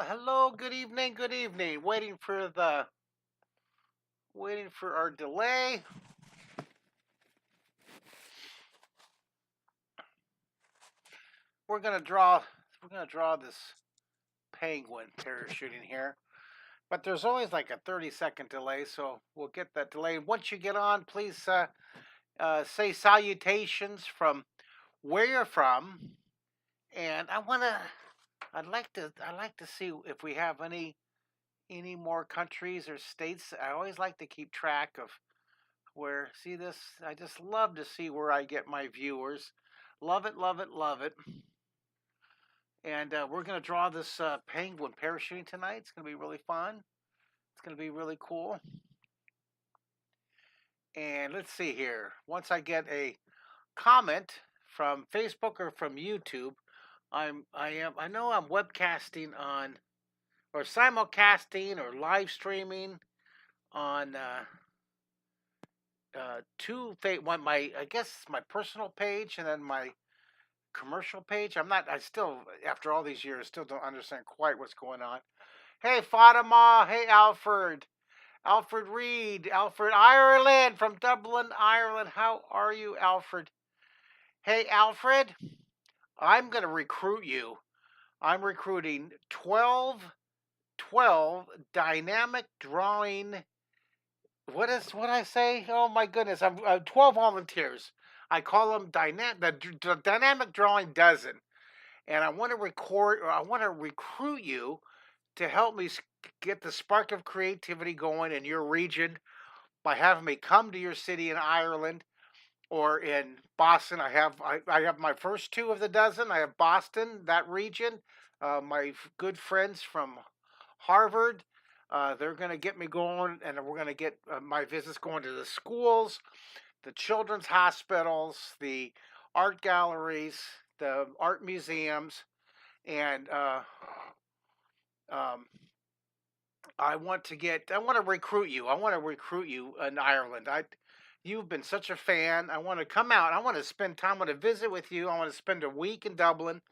Hello, good evening, good evening. Waiting for our delay. We're gonna draw we're gonna draw this penguin parachuting here. But there's always like a 30-second delay, so we'll get that delay. Once you get on, please say salutations from where you're from. And I'd like to see if we have any more countries or states. I always like to keep track of where see this. I just love to see where I get my viewers. Love it, love it, love it. And we're gonna draw this penguin parachuting tonight. It's gonna be really fun. It's gonna be really cool. And let's see here. Once I get a comment from Facebook or from YouTube, I know I'm webcasting on or simulcasting or live streaming on one, my I guess my personal page and then my commercial page. I still, after all these years, still don't understand quite what's going on. Hey, Fatima. Hey, Alfred. Alfred Reed. Alfred Ireland from Dublin, Ireland. How are you, Alfred? Hey, Alfred. I'm going to recruit you. I'm recruiting 12 dynamic drawing. What I say? Oh my goodness! I'm 12 volunteers. I call them the dynamic drawing dozen, and I want to record or I want to recruit you to help me get the spark of creativity going in your region by having me come to your city in Ireland or in Boston. I have my first two of the dozen. I have Boston, that region. My good friends from Harvard. They're going to get me going, and we're going to get my visits going to the schools, the children's hospitals, the art galleries, the art museums, and um, I want to recruit you. I want to recruit you in Ireland. You've been such a fan. I want to come out. I want to spend time. I want to visit with you. I want to spend a week in Dublin,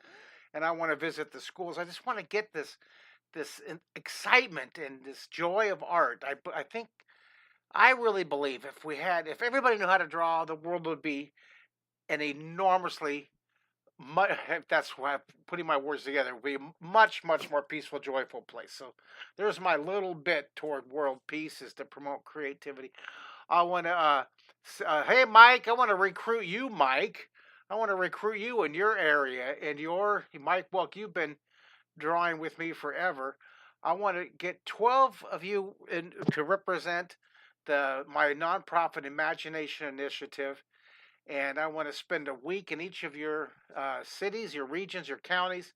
and I want to visit the schools. I just want to get this excitement and this joy of art. I really believe if everybody knew how to draw, the world would be an enormously that's why I'm putting my words together. It would be a much, much more peaceful, joyful place. So there's my little bit toward world peace is to promote creativity. I want to, hey, Mike, I want to recruit you, Mike. I want to recruit you in your area. Mike, well, you've been drawing with me forever. I want to get 12 of you to represent my nonprofit Imagination Initiative, and I want to spend a week in each of your cities, your regions, your counties,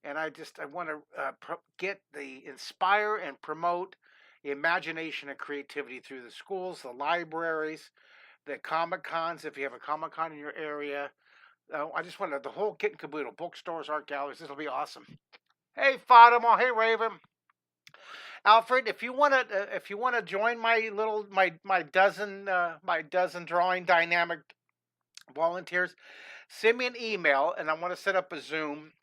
and I want to inspire and promote the imagination and creativity through the schools, the libraries, the comic cons. If you have a comic con in your area, I just want the whole kit and caboodle: bookstores, art galleries. This will be awesome. Hey, Fatima. Hey, Raven. Alfred, if you want to join my dozen drawing dynamic volunteers, send me an email, and I want to set up a Zoom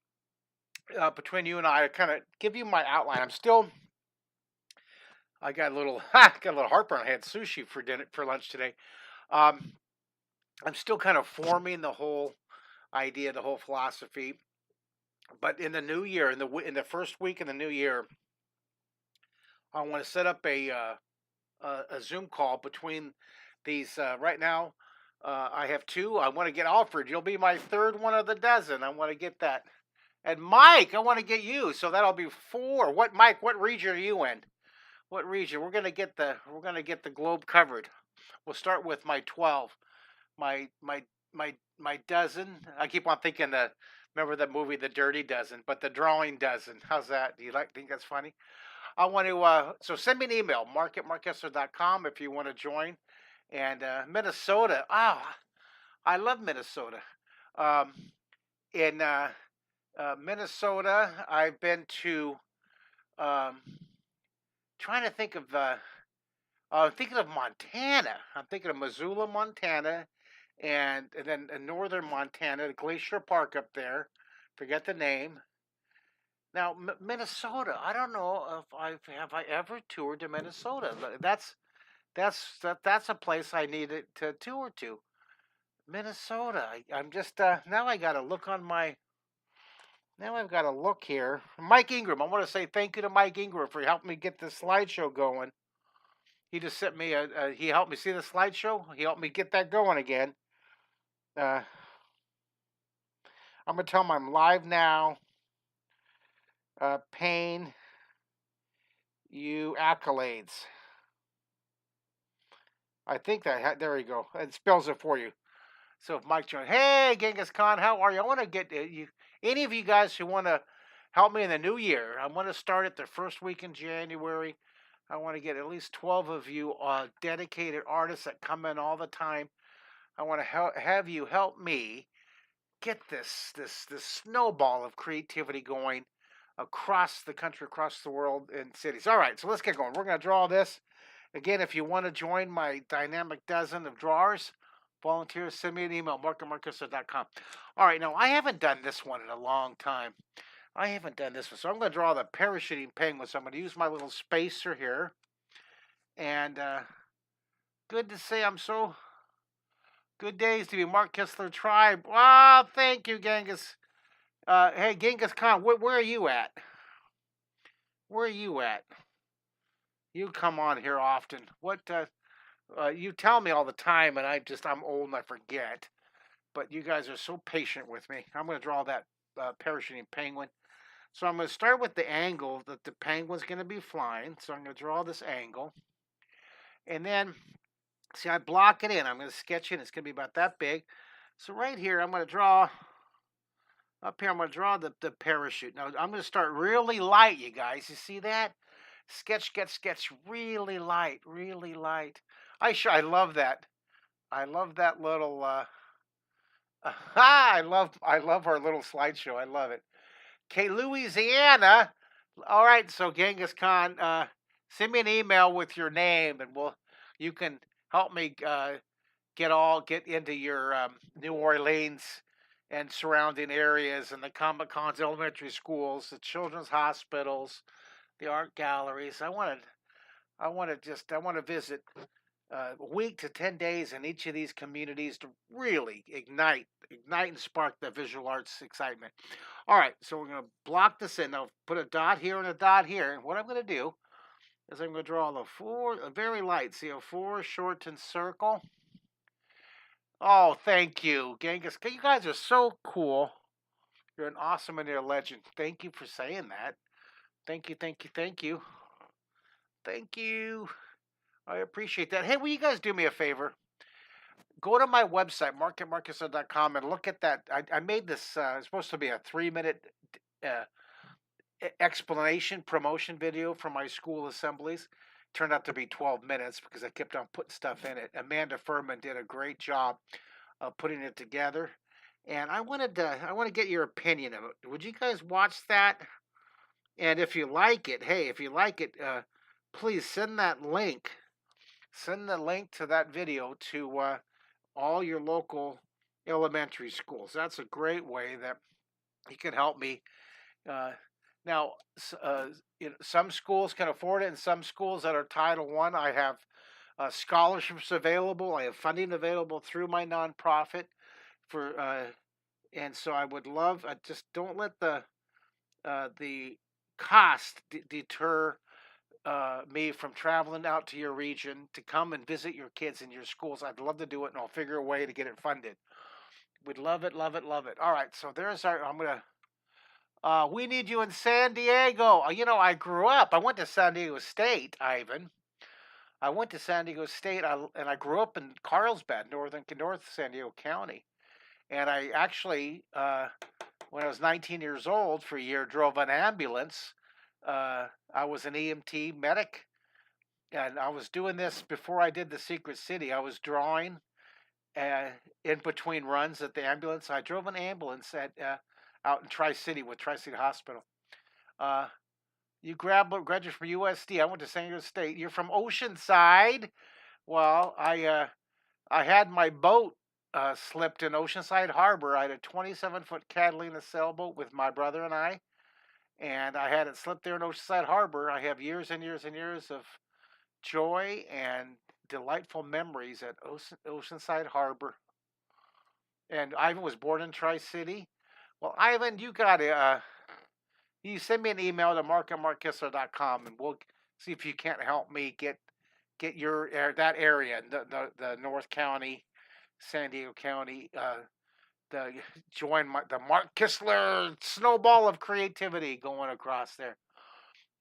between you and I to kind of give you my outline. I got a little heartburn. I had sushi for lunch today. Um, I'm still kind of forming the whole idea, the whole philosophy. But in the new year, in the first week in the new year, I want to set up a Zoom call between these. Right now, I have two. I want to get Alfred. You'll be my third one of the dozen. I want to get that. And Mike, I want to get you. So that'll be four. Mike? What region are you in? What region? We're gonna get the globe covered. We'll start with my 12. My dozen. I keep on thinking remember that movie The Dirty Dozen, but the drawing dozen. How's that? Do you think that's funny? I want to so send me an email, mark@markkistler.com if you want to join. And Minnesota. I love Minnesota. Um, in Minnesota, I've been to um, trying to think of I'm thinking of Montana. I'm thinking of Missoula, Montana, and then in northern Montana, Glacier Park up there. Forget the name. Now, Minnesota. I don't know if I ever toured to Minnesota. That's a place I needed to tour to. Minnesota. I'm just now I got to look on my. Now I've got to look here. Mike Ingram. I want to say thank you to Mike Ingram for helping me get this slideshow going. He just sent me he helped me see the slideshow. He helped me get that going again. Uh, I'm gonna tell him I'm live now. Payne, you accolades. I think there you go. It spells it for you. So if Mike joins, hey Genghis Khan, how are you? I want to get you. Any of you guys who want to help me in the new year? I want to start it the first week in January. I want to get at least 12 of you dedicated artists that come in all the time. I want to have you help me get this snowball of creativity going across the country, across the world, in cities. All right, so let's get going. We're going to draw this. Again, if you want to join my dynamic dozen of drawers, volunteers, send me an email, mark@marcus.com. All right, now I haven't done this one in a long time. I haven't done this one, so I'm going to draw the parachuting penguin. So I'm going to use my little spacer here. And good to say I'm so good days to be Mark Kistler Tribe. Wow, thank you, Genghis. Hey, Genghis Khan, where are you at? Where are you at? You come on here often. What? You tell me all the time, and I'm old and I forget. But you guys are so patient with me. I'm going to draw that parachuting penguin. So I'm going to start with the angle that the penguin's going to be flying. So I'm going to draw this angle. And then, see, I block it in. I'm going to sketch it. It's going to be about that big. So right here, I'm going to draw, up here, I'm going to draw the parachute. Now, I'm going to start really light, you guys. You see that? Sketch, really light, really light. I love that. I love that little, I love our little slideshow. I love it. Okay, Louisiana. All right, so Genghis Khan, send me an email with your name, and you can help me get into your New Orleans and surrounding areas, and the Comic Cons, elementary schools, the children's hospitals, the art galleries. I want to visit a week to 10 days in each of these communities to really ignite and spark the visual arts excitement. All right, so we're going to block this in. Now put a dot here and a dot here. And what I'm going to do is I'm going to draw a very light, see a foreshortened circle. Oh, thank you, Genghis. You guys are so cool. You're an awesome and you're a legend. Thank you for saying that. Thank you, thank you, thank you. Thank you. I appreciate that. Hey, will you guys do me a favor? Go to my website, mark@marcus.com, and look at that. I made this, it's supposed to be a 3-minute explanation promotion video for my school assemblies. Turned out to be 12 minutes because I kept on putting stuff in it. Amanda Furman did a great job of putting it together. And I want to get your opinion of it. Would you guys watch that? And if you like it, hey, please send that link. Send the link to that video to all your local elementary schools. That's a great way that you can help me. Now, some schools can afford it, and some schools that are Title I, I have scholarships available. I have funding available through my nonprofit and so I would love. Just don't let the cost deter me from traveling out to your region to come and visit your kids in your schools. I'd love to do it, and I'll figure a way to get it funded. We'd love it, love it, love it. All right, so there's our. I'm gonna. We need you in San Diego. I grew up. I went to San Diego State, Ivan. I went to San Diego State, and I grew up in Carlsbad, North San Diego County. And I actually, when I was 19 years old, for a year, drove an ambulance. I was an EMT medic, and I was doing this before I did the Secret City. I was drawing in between runs at the ambulance. I drove an ambulance out in Tri-City with Tri-City Hospital. You graduated from USD. I went to San Diego State. You're from Oceanside. Well, I had my boat slipped in Oceanside Harbor. I had a 27-foot Catalina sailboat with my brother and I. and I had it slip there in Oceanside Harbor. I have years and years and years of joy and delightful memories at Oceanside Harbor. And Ivan was born in Tri City. Well, Ivan, you got to you send me an email to mark@markkistler.com, and we'll see if you can't help me get your that area, the North County, San Diego County, the join the Mark Kistler snowball of creativity going across there.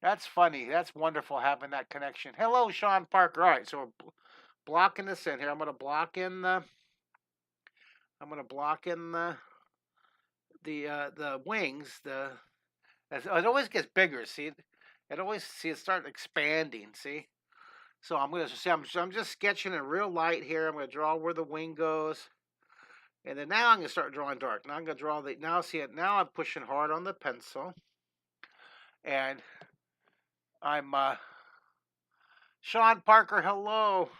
That's funny. That's wonderful having that connection. Hello, Sean Parker. All right, so we're blocking this in here. I'm gonna block in the wings. It always gets bigger. See, it starts expanding. See, so I'm just sketching in real light here. I'm gonna draw where the wing goes, and then now I'm gonna start drawing dark. Now I'm gonna draw the now see it. Now I'm pushing hard on the pencil, and I'm Sean Parker. Hello,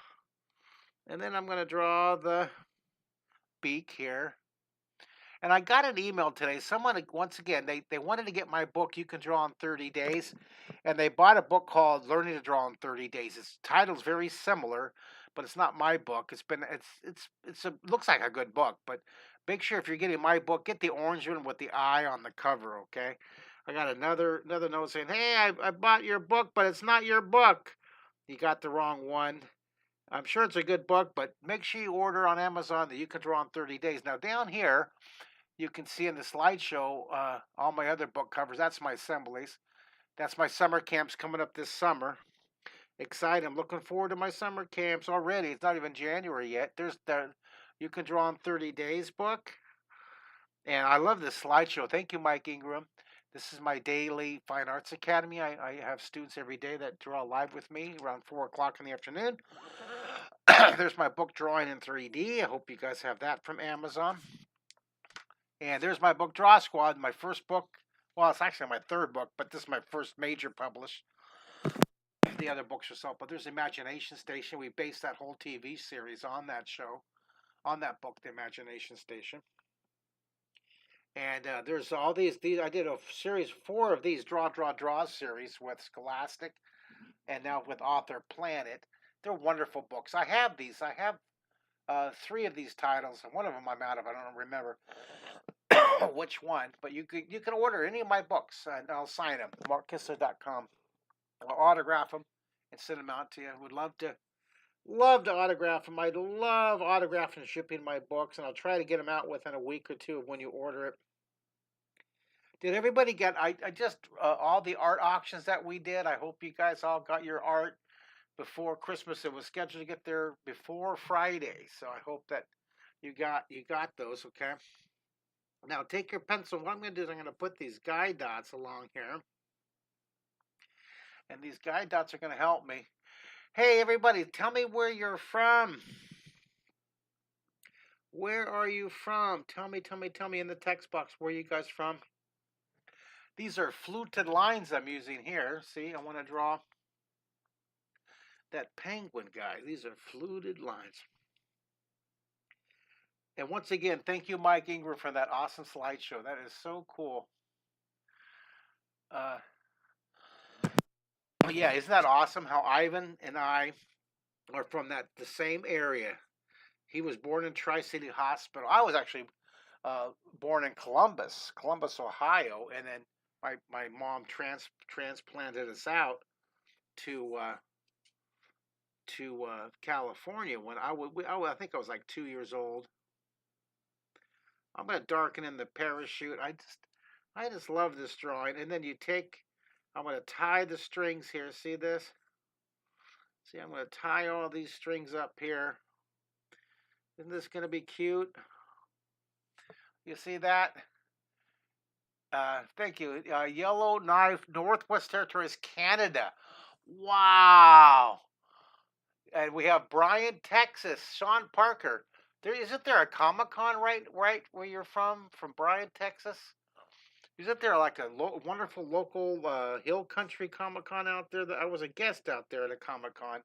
and then I'm gonna draw the beak here. And I got an email today. Someone, once again, they wanted to get my book, You Can Draw in 30 Days. And they bought a book called Learning to Draw in 30 Days. Its title's very similar, but it's not my book. Looks like a good book, but make sure if you're getting my book, get the orange one with the eye on the cover, okay? I got another note saying, hey, I bought your book, but it's not your book. You got the wrong one. I'm sure it's a good book, but make sure you order on Amazon that You Can Draw in 30 Days. Now, down here, you can see in the slideshow all my other book covers. That's my assemblies. That's my summer camps coming up this summer. Excited. I'm looking forward to my summer camps already. It's not even January yet. There's the You Can Draw in 30 Days book. And I love this slideshow. Thank you, Mike Ingram. This is my daily Fine Arts Academy. I have students every day that draw live with me around 4 o'clock in the afternoon. There's my book, Drawing in 3D. I hope you guys have that from Amazon. And there's my book, Draw Squad, my first book. Well, it's actually my third book, but this is my first major published. The other books are self, but there's Imagination Station. We based that whole TV series on that show, on that book, The Imagination Station. And there's all these. I did a series, 4 of these Draw series with Scholastic, and now with Author Planet. They're wonderful books. I have these. I have 3 of these titles, and one of them I'm out of. I don't remember which one, but you can order any of my books, and I'll sign them. MarkKistler.com. I'll autograph them and send them out to you. Would love to autograph them. I love autographing and shipping my books, and I'll try to get them out within a week or 2 of when you order it. Did everybody get? I just all the art auctions that we did. I hope you guys all got your art before Christmas. It was scheduled to get there before Friday, so I hope that you got those. Okay. Now take your pencil. What I'm going to do is I'm going to put these guide dots along here. And these guide dots are going to help me. Hey, everybody, tell me where you're from. Where are you from? Tell me in the text box where you guys from. These are fluted lines I'm using here. See, I want to draw that penguin guy. These are fluted lines. And once again, thank you, Mike Ingram, for that awesome slideshow. That is so cool. Yeah, isn't that awesome how Ivan and I are from the same area? He was born in Tri-City Hospital. I was actually born in Columbus, Ohio, and then my mom transplanted us out to California when I think I was like 2 years old. I'm going to darken in the parachute. I just love this drawing. And then I'm going to tie the strings here. See this? See, I'm going to tie all these strings up here. Isn't this going to be cute? You see that? Thank you. Yellowknife, Northwest Territories, Canada. Wow. And we have Bryan, Texas. Sean Parker. Isn't there a Comic-Con right where you're from Bryan, Texas? Isn't there like a wonderful local hill country Comic-Con out there? That I was a guest out there at a Comic-Con.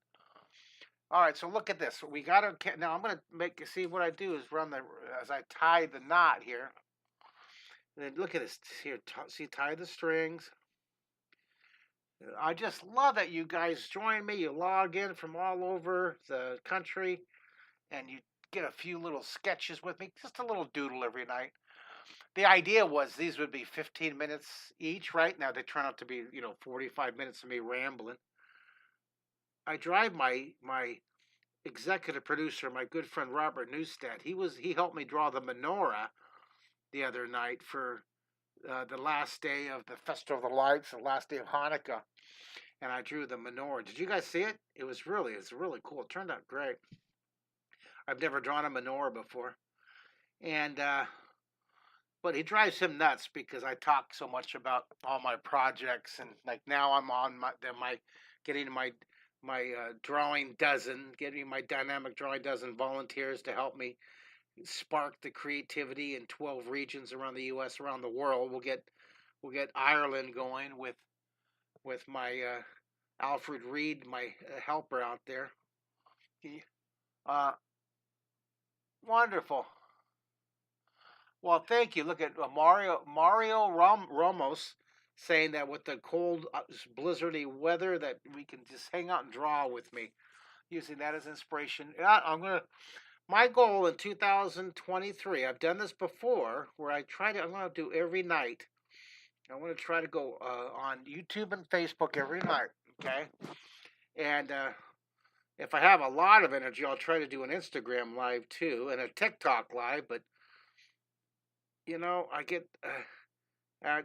All right, so look at this. We got to now. I'm going to see what I do is as I tie the knot here. And then look at this here. See, tie the strings. I just love that you guys join me. You log in from all over the country and you get a few little sketches with me, just a little doodle every night. The idea was these would be 15 minutes each, right? Now they turn out to be, 45 minutes of me rambling. I drive my executive producer, my good friend Robert Newstead. He helped me draw the menorah the other night for the last day of the Festival of the Lights, the last day of Hanukkah, and I drew the menorah. Did you guys see it? It's really cool. It turned out great. I've never drawn a menorah before, and but he drives him nuts because I talk so much about all my projects, and like now I'm on my getting my drawing dozen, getting my dynamic drawing dozen volunteers to help me spark the creativity in 12 regions around the U.S., around the world. We'll get Ireland going with my Alfred Reed, my helper out there. Uh, Wonderful. Well, thank you. Look at Ramos saying that with the cold, blizzardy weather, that we can just hang out and draw with me, using that as inspiration. Yeah, My goal in 2023. I've done this before, where I'm gonna do every night. I want to try to go on YouTube and Facebook every night. Okay, and if I have a lot of energy, I'll try to do an Instagram live too and a TikTok live. But I get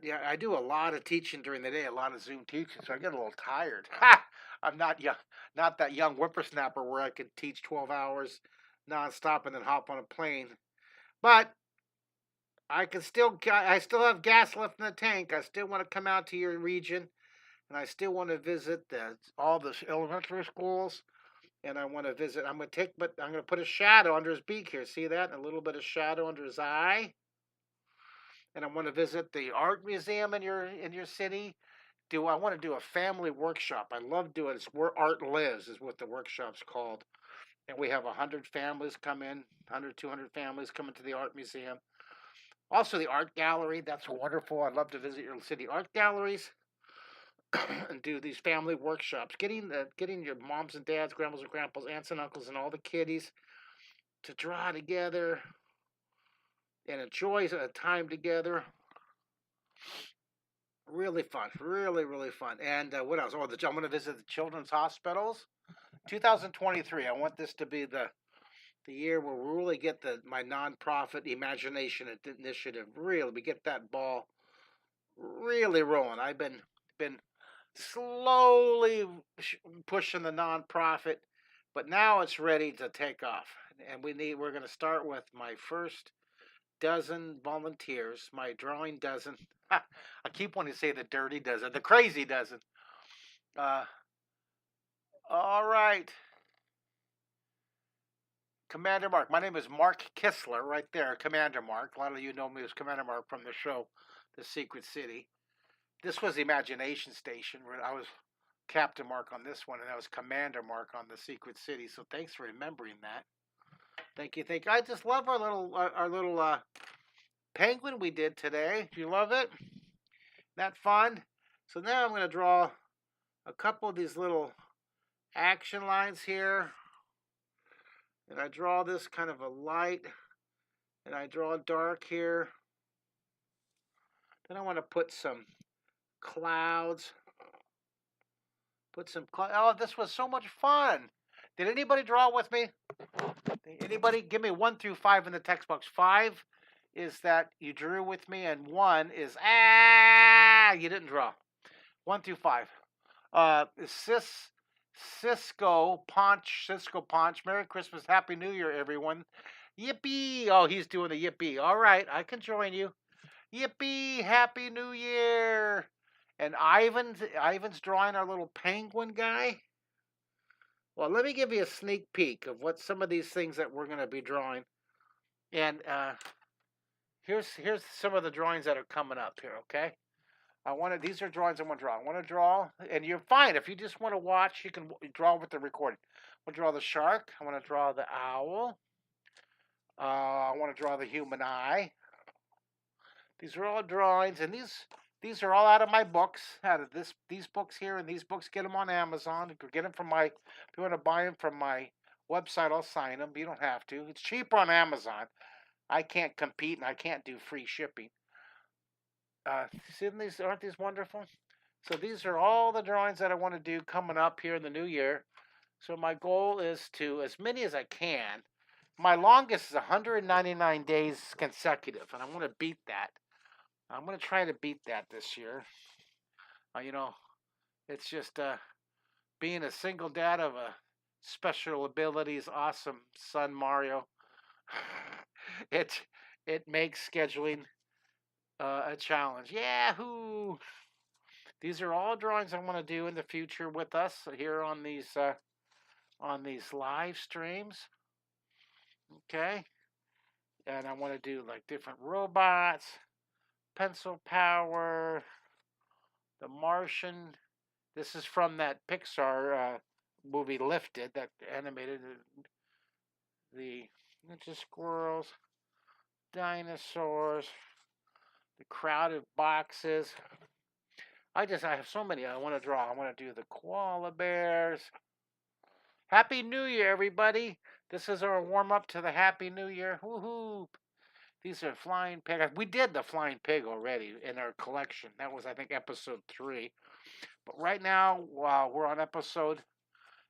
yeah, I do a lot of teaching during the day, a lot of Zoom teaching, so I get a little tired. Ha! I'm not young, not that young whippersnapper where I could teach 12 hours nonstop and then hop on a plane. But I still have gas left in the tank. I still want to come out to your region, and I still want to visit all the elementary schools, and I want to visit. But I'm gonna put a shadow under his beak here. See that? A little bit of shadow under his eye. And I want to visit the art museum in your city. Do I want to do a family workshop? I love doing it. Where art lives is what the workshop's called. And we have 100 families come in, 100, 200 families come into the art museum. Also, the art gallery. That's wonderful. I'd love to visit your city art galleries and do these family workshops. Getting your moms and dads, grandmas and grandpas, aunts and uncles, and all the kiddies to draw together and enjoy a time together. Really fun, really, really fun. And what else? I'm going to visit the children's hospitals. 2023. I want this to be the year where we really get my nonprofit imagination initiative. Really, we get that ball really rolling. I've been slowly pushing the nonprofit, but now it's ready to take off. And we're going to start with my first dozen volunteers, my drawing dozen. I keep wanting to say the dirty dozen, the crazy dozen. Uh, all right, Commander Mark. My name is Mark Kistler, right there, Commander Mark. A lot of you know me as Commander Mark from the show, The Secret City. This was the Imagination Station, where I was Captain Mark on this one, and I was Commander Mark on The Secret City. So thanks for remembering that. Thank you, thank you. I just love our little penguin we did today. Do you love it? That fun? So now I'm going to draw a couple of these little action lines here. And I draw this kind of a light. And I draw dark here. Then I want to put some clouds. Oh, this was so much fun. Did anybody draw with me? Anybody? Give me 1 through 5 in the text box. 5 is that you drew with me, and 1 is you didn't draw. 1 through 5. Cisco Ponch. Merry Christmas, Happy New Year, everyone. Yippee! Oh, he's doing the yippee. All right, I can join you. Yippee! Happy New Year! And Ivan's drawing our little penguin guy. Well, let me give you a sneak peek of what some of these things that we're going to be drawing. And here's some of the drawings that are coming up here. Okay. These are drawings I want to draw. I want to draw, and you're fine. If you just want to watch, you can draw with the recording. I want to draw the shark. I want to draw the owl. I want to draw the human eye. These are all drawings, and These are all out of my books, out of these books here, and these books. Get them on Amazon. You can get them from my. If you want to buy them from my website, I'll sign them. You don't have to. It's cheaper on Amazon. I can't compete, and I can't do free shipping. See these? Aren't these wonderful? So these are all the drawings that I want to do coming up here in the new year. So my goal is to as many as I can. My longest is 199 days consecutive, and I want to beat that. I'm going to try to beat that this year. You know, it's just being a single dad of a special abilities, awesome son Mario. it it makes scheduling a challenge. Yahoo! These are all drawings I want to do in the future with us here on these live streams. Okay, and I want to do like different robots, pencil power, the Martian. This is from that Pixar movie Lifted, that animated the Ninja Squirrels, dinosaurs, the crowded boxes. I have so many I want to draw. I want to do the koala bears. Happy New Year, everybody! This is our warm up to the Happy New Year. Woohoo! These are flying pig. We did the flying pig already in our collection. That was, I think, episode 3. But right now, we're on episode.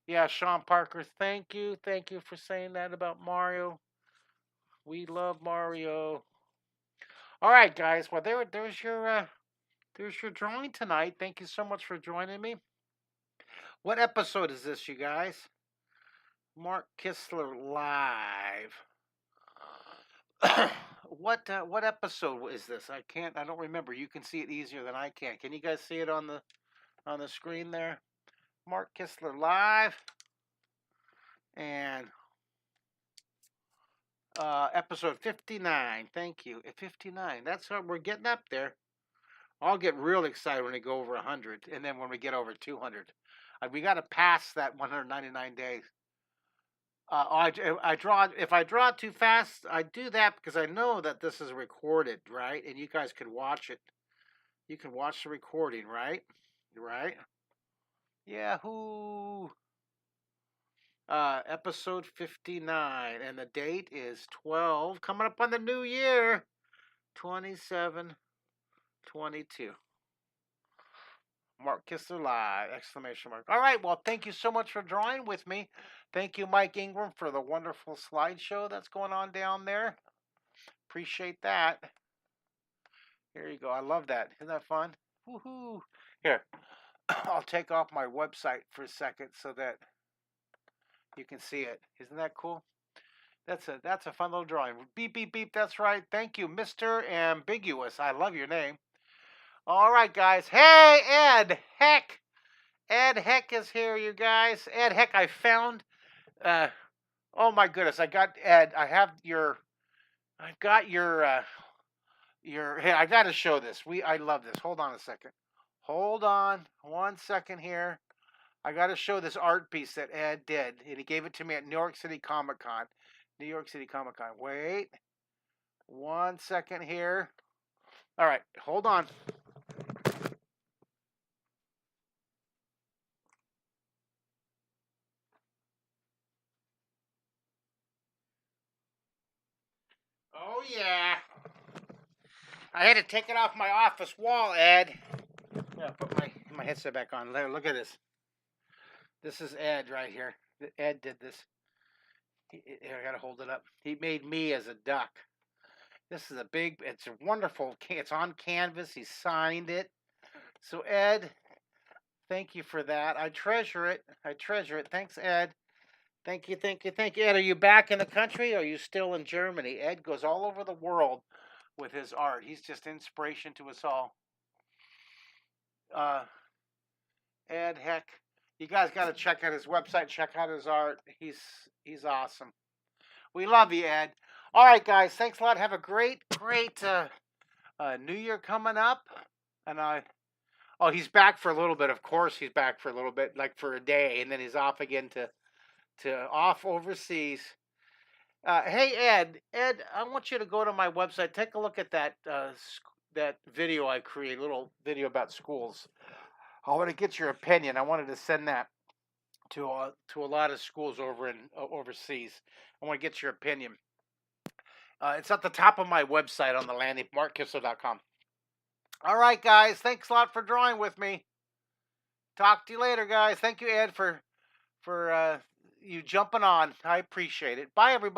Yeah, Sean Parker, thank you. Thank you for saying that about Mario. We love Mario. All right, guys. Well, there's your drawing tonight. Thank you so much for joining me. What episode is this, you guys? Mark Kistler live. What episode is this? I don't remember. You can see it easier than I can. Can you guys see it on the screen there? Mark Kistler live, and episode 59. Thank you. 59. That's what we're getting up there. I'll get real excited when we go over 100, and then when we get over 200. We got to pass that 199 days. I draw. If I draw too fast, I do that because I know that this is recorded, right? And you guys can watch it. You can watch the recording, right? Right? Yahoo! Episode 59, and the date is 12. Coming up on the new year, 27/22. Mark Kistler live! Exclamation mark. All right. Well, thank you so much for drawing with me. Thank you, Mike Ingram, for the wonderful slideshow that's going on down there. Appreciate that. Here you go. I love that. Isn't that fun? Woohoo! Here, I'll take off my website for a second so that you can see it. Isn't that cool? That's a fun little drawing. Beep beep beep. That's right. Thank you, Mr. Ambiguous. I love your name. All right, guys. Hey, Ed Heck. Ed Heck is here, you guys. Ed Heck, I found. Oh my goodness, I got Ed. I've got your. Hey, I got to show this. I love this. Hold on a second. Hold on 1 second here. I got to show this art piece that Ed did, and he gave it to me at New York City Comic Con. New York City Comic Con. Wait 1 second here. All right, hold on. Oh yeah. I had to take it off my office wall, Ed. Yeah, put my headset back on. Look at this. This is Ed right here. Ed did this. I gotta hold it up. He made me as a duck. This is it's a wonderful, it's on canvas. He signed it. So Ed, thank you for that. I treasure it. Thanks, Ed. Thank you. Ed, are you back in the country or are you still in Germany? Ed goes all over the world with his art. He's just inspiration to us all. Ed Heck. You guys got to check out his website, check out his art. He's awesome. We love you, Ed. All right, guys. Thanks a lot. Have a great New Year coming up. And he's back for a little bit. Of course, he's back for a little bit, like for a day, and then he's off again to off overseas. Hey, Ed, I want you to go to my website. Take a look at that that video I create, a little video about schools. I want to get your opinion. I wanted to send that to a lot of schools over in overseas. I want to get your opinion. It's at the top of my website on the landing, markkistler.com. All right, guys. Thanks a lot for drawing with me. Talk to you later, guys. Thank you, Ed, for you jumping on. I appreciate it. Bye, everybody.